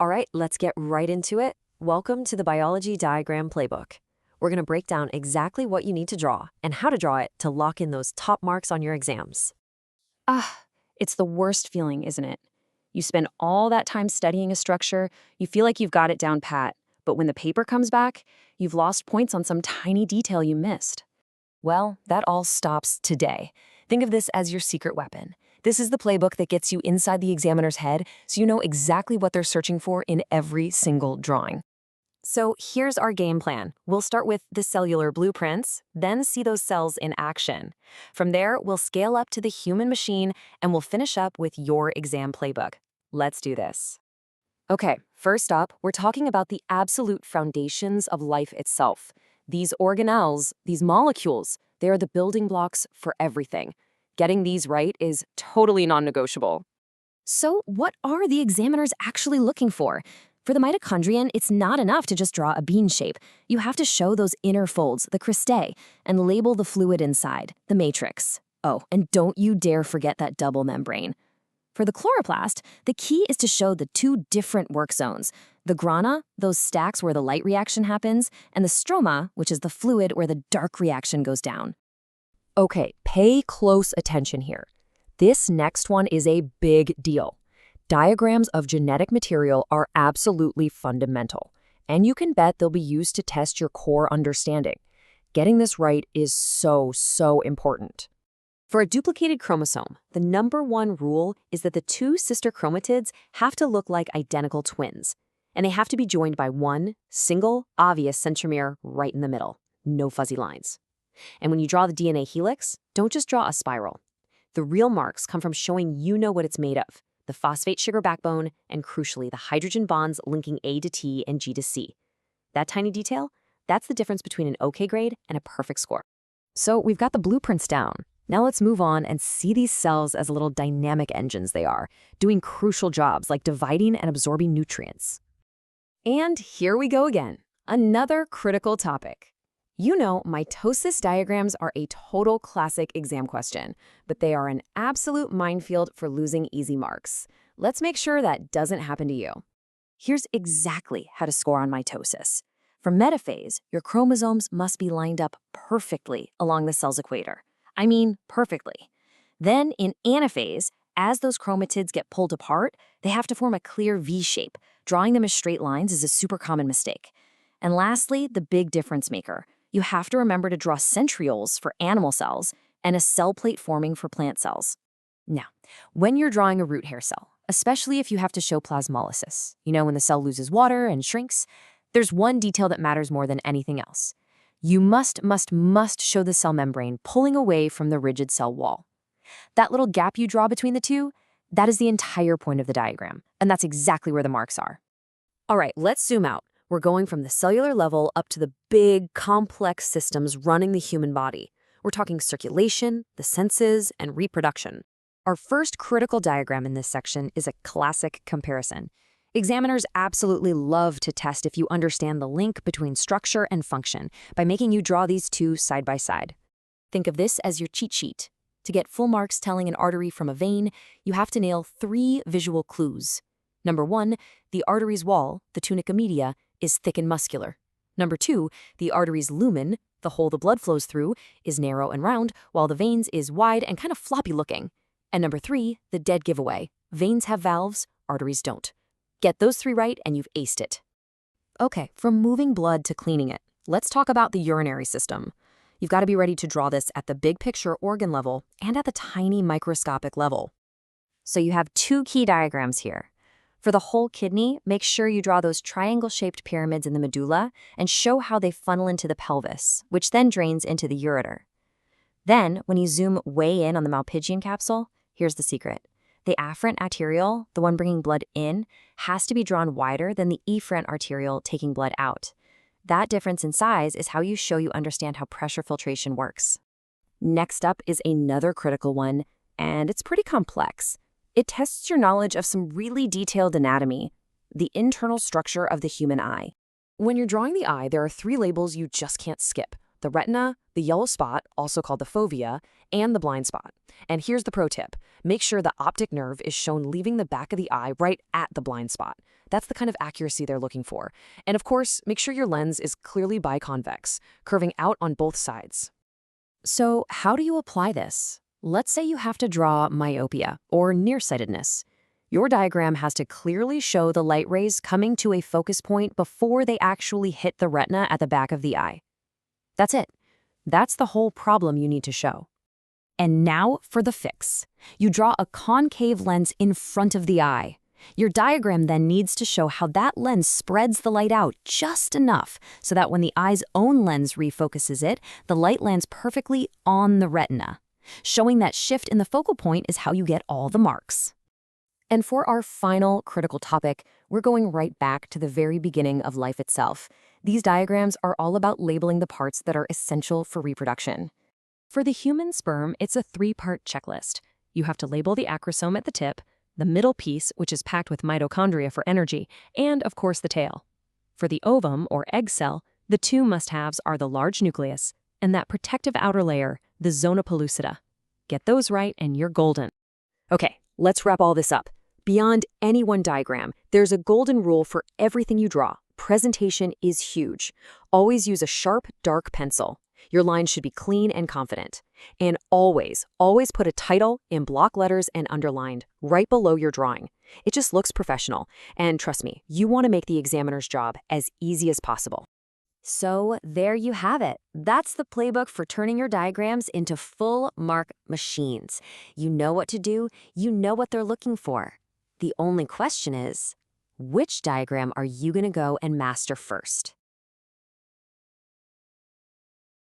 All right, let's get right into it. Welcome to the Biology Diagram Playbook. We're going to break down exactly what you need to draw and how to draw it to lock in those top marks on your exams. It's the worst feeling, isn't it? You spend all that time studying a structure, you feel like you've got it down pat, but when the paper comes back, you've lost points on some tiny detail you missed. Well, that all stops today. Think of this as your secret weapon. This is the playbook that gets you inside the examiner's head so you know exactly what they're searching for in every single drawing. So here's our game plan. We'll start with the cellular blueprints, then see those cells in action. From there, we'll scale up to the human machine, and we'll finish up with your exam playbook. Let's do this. Okay, first up, we're talking about the absolute foundations of life itself. These organelles, these molecules, they are the building blocks for everything. Getting these right is totally non-negotiable. So, what are the examiners actually looking for? For the mitochondrion, it's not enough to just draw a bean shape. You have to show those inner folds, the cristae, and label the fluid inside, the matrix. Oh, and don't you dare forget that double membrane. For the chloroplast, the key is to show the two different work zones. The grana, those stacks where the light reaction happens, and the stroma, which is the fluid where the dark reaction goes down. Okay, pay close attention here. This next one is a big deal. Diagrams of genetic material are absolutely fundamental, and you can bet they'll be used to test your core understanding. Getting this right is so important. For a duplicated chromosome, the #1 rule is that the two sister chromatids have to look like identical twins, and they have to be joined by one single, obvious centromere right in the middle. No fuzzy lines. And when you draw the DNA helix, don't just draw a spiral. The real marks come from showing you know what it's made of, the phosphate sugar backbone, and crucially, the hydrogen bonds linking A to T and G to C. That tiny detail, that's the difference between an okay grade and a perfect score. So we've got the blueprints down. Now let's move on and see these cells as little dynamic engines they are, doing crucial jobs like dividing and absorbing nutrients. And here we go again, another critical topic. You know, mitosis diagrams are a total classic exam question, but they are an absolute minefield for losing easy marks. Let's make sure that doesn't happen to you. Here's exactly how to score on mitosis. For metaphase, your chromosomes must be lined up perfectly along the cell's equator. I mean, perfectly. Then in anaphase, as those chromatids get pulled apart, they have to form a clear V shape. Drawing them as straight lines is a super common mistake. And lastly, the big difference maker. You have to remember to draw centrioles for animal cells and a cell plate forming for plant cells. Now, when you're drawing a root hair cell, especially if you have to show plasmolysis, you know, when the cell loses water and shrinks, there's one detail that matters more than anything else. You must show the cell membrane pulling away from the rigid cell wall. That little gap you draw between the two, that is the entire point of the diagram, and that's exactly where the marks are. All right, let's zoom out. We're going from the cellular level up to the big, complex systems running the human body. We're talking circulation, the senses, and reproduction. Our first critical diagram in this section is a classic comparison. Examiners absolutely love to test if you understand the link between structure and function by making you draw these two side by side. Think of this as your cheat sheet. To get full marks telling an artery from a vein, you have to nail 3 visual clues. Number 1, the artery's wall, the tunica media, is thick and muscular. Number 2, the artery's lumen, the hole the blood flows through, is narrow and round, while the veins is wide and kind of floppy looking. And number 3, the dead giveaway. Veins have valves, arteries don't. Get those 3 right and you've aced it. Okay, from moving blood to cleaning it, let's talk about the urinary system. You've got to be ready to draw this at the big picture organ level and at the tiny microscopic level. So you have 2 key diagrams here. For the whole kidney, make sure you draw those triangle-shaped pyramids in the medulla and show how they funnel into the pelvis, which then drains into the ureter. Then, when you zoom way in on the Malpighian capsule, here's the secret. The afferent arteriole, the one bringing blood in, has to be drawn wider than the efferent arteriole taking blood out. That difference in size is how you show you understand how pressure filtration works. Next up is another critical one, and it's pretty complex. It tests your knowledge of some really detailed anatomy, the internal structure of the human eye. When you're drawing the eye, there are 3 labels you just can't skip. the retina, the yellow spot, also called the fovea, and the blind spot. And here's the pro tip. Make sure the optic nerve is shown leaving the back of the eye right at the blind spot. That's the kind of accuracy they're looking for. And of course, make sure your lens is clearly biconvex, curving out on both sides. So how do you apply this? Let's say you have to draw myopia or nearsightedness. Your diagram has to clearly show the light rays coming to a focus point before they actually hit the retina at the back of the eye. That's it. That's the whole problem you need to show. And now for the fix. You draw a concave lens in front of the eye. Your diagram then needs to show how that lens spreads the light out just enough so that when the eye's own lens refocuses it, the light lands perfectly on the retina. Showing that shift in the focal point is how you get all the marks. And for our final critical topic, we're going right back to the very beginning of life itself. These diagrams are all about labeling the parts that are essential for reproduction. For the human sperm, it's a 3-part checklist. You have to label the acrosome at the tip, the middle piece, which is packed with mitochondria for energy, and of course the tail. For the ovum, or egg cell, the 2 must-haves are the large nucleus and that protective outer layer, the zona pellucida. Get those right and you're golden. Okay, let's wrap all this up. Beyond any one diagram, there's a golden rule for everything you draw. Presentation is huge. Always use a sharp, dark pencil. Your lines should be clean and confident. And always put a title in block letters and underlined right below your drawing. It just looks professional. And trust me, you want to make the examiner's job as easy as possible. So there you have it. That's the playbook for turning your diagrams into full mark machines. You know what to do. You know what they're looking for. The only question is, which diagram are you going to go and master first?